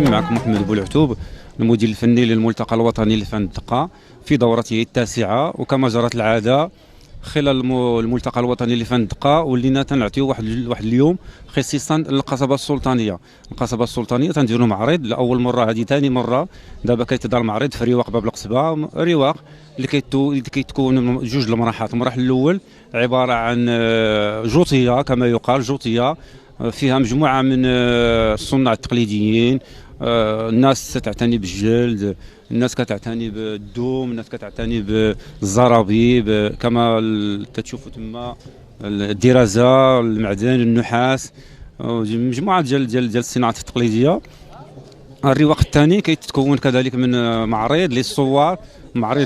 الرحيم. معكم محمد بولعتوب، المدير الفني للملتقى الوطني لفن الدقة في دورته التاسعة. وكما جرت العادة خلال الملتقى الوطني لفن الدقة ولينا تنعطيو واحد اليوم خصيصا للقصبة السلطانية. القصبة السلطانية تنديروا معرض لأول مرة، هذه ثاني مرة دابا كيتدار معرض في رواق باب القصبة. رواق اللي كيتكون من جوج المراحل. المرحل الأول عبارة عن جوطية كما يقال، جوطية فيها مجموعة من الصناع التقليديين، الناس تعتني بالجلد، الناس كتعتني بالدوم، الناس كتعتني بالزرابيب كما تشوفوا تما، الدرازة، المعدن، النحاس، مجموعة ديال الصناعات التقليدية. الرواق الثاني كيتكون كذلك من معرض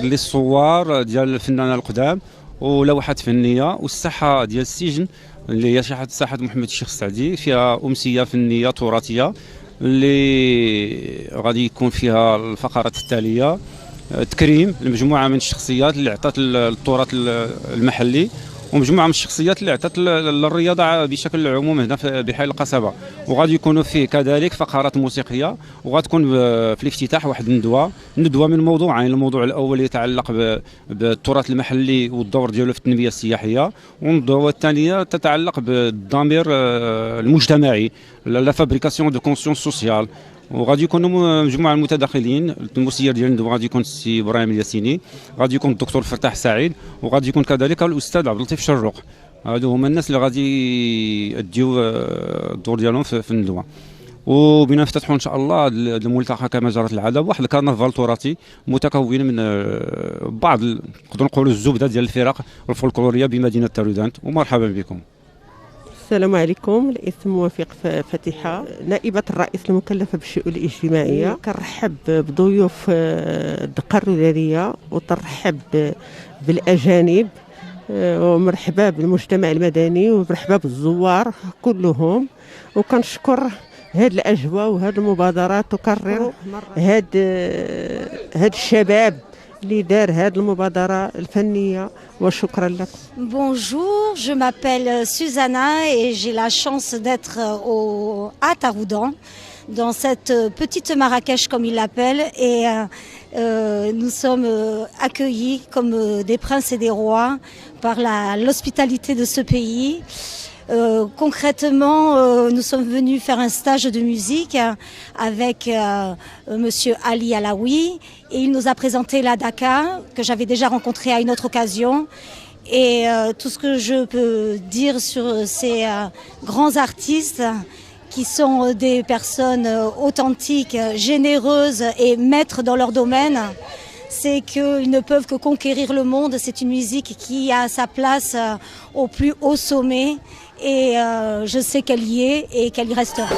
للصور ديال الفنانة القدام ولوحات فنية، والساحة ديال السجن اللي هي ساحة محمد الشيخ السعدي، فيها أمسية فنية تراثية اللي غادي يكون فيها الفقرات التالية: تكريم لمجموعة من الشخصيات اللي عطات التراث المحلي، ومجموعة من الشخصيات اللي عطات للرياضة بشكل عموم هنا بحي القصبة. وغادي يكونوا فيه كذلك فقرات موسيقية، وغتكون في الافتتاح واحد الندوة من موضوعين. الموضوع الأول يتعلق بالتراث المحلي والدور ديالو في التنمية السياحية، والندوة الثانية تتعلق بالضمير المجتمعي، لا فابريكاسيون دو كونسيونس سوسيال. وغادي يكونوا مجموعه من المتداخلين. المسير ديال الندوه غادي يكون السي ابراهيم الياسيني، غادي يكون الدكتور فتاح سعيد، وغادي يكون كذلك الاستاذ عبد اللطيف شروق. هادو هما الناس اللي غادي يديو الدور ديالهم في الندوه. وبنا نفتتحوا ان شاء الله الملتقى كما جرت العاده بواحد الكرنفال تراثي متكون من بعض نقدروا نقولوا الزبده ديال الفرق الفولكلوريه بمدينه تارودانت. ومرحبا بكم. السلام عليكم. الاسم موافق فاتحة، نائبة الرئيس المكلفة بالشؤون الاجتماعية. كنرحب بضيوف الدقة الرذاذية، وترحب بالأجانب، ومرحبا بالمجتمع المدني، ومرحبا بالزوار كلهم. وكنشكر هاد الأجواء وهاد المبادرات، تكرر هاد الشباب اللي دار هذه المبادرة الفنية، وشكرا لكم. Bonjour, je m'appelle Susanna et j'ai la chance d'être à Taroudan, dans cette petite Marrakech comme ils l'appellent, et nous sommes accueillis comme des princes et des rois par l'hospitalité de ce pays. Concrètement, nous sommes venus faire un stage de musique avec monsieur Ali Alaoui, et il nous a présenté la Daka que j'avais déjà rencontrée à une autre occasion. Et tout ce que je peux dire sur ces grands artistes qui sont des personnes authentiques, généreuses et maîtres dans leur domaine, c'est qu'ils ne peuvent que conquérir le monde. C'est une musique qui a sa place au plus haut sommet, et je sais qu'elle y est et qu'elle y restera.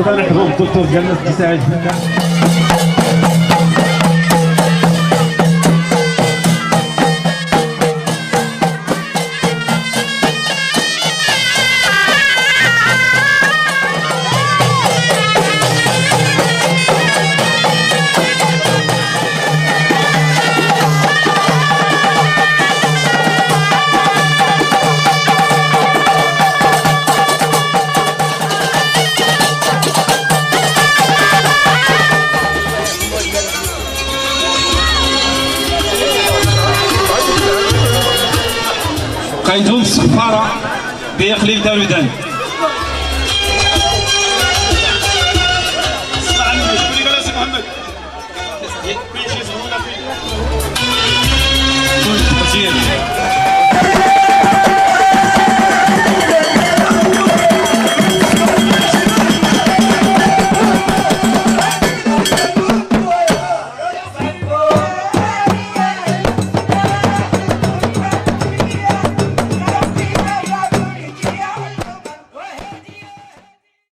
كنرحبوا بالدكتور ديالنا السي سعيد فنان. قايدون الصفارة بإقليم تارودان. اسمع عني شكون اللي قال سي محمد؟ مزيان.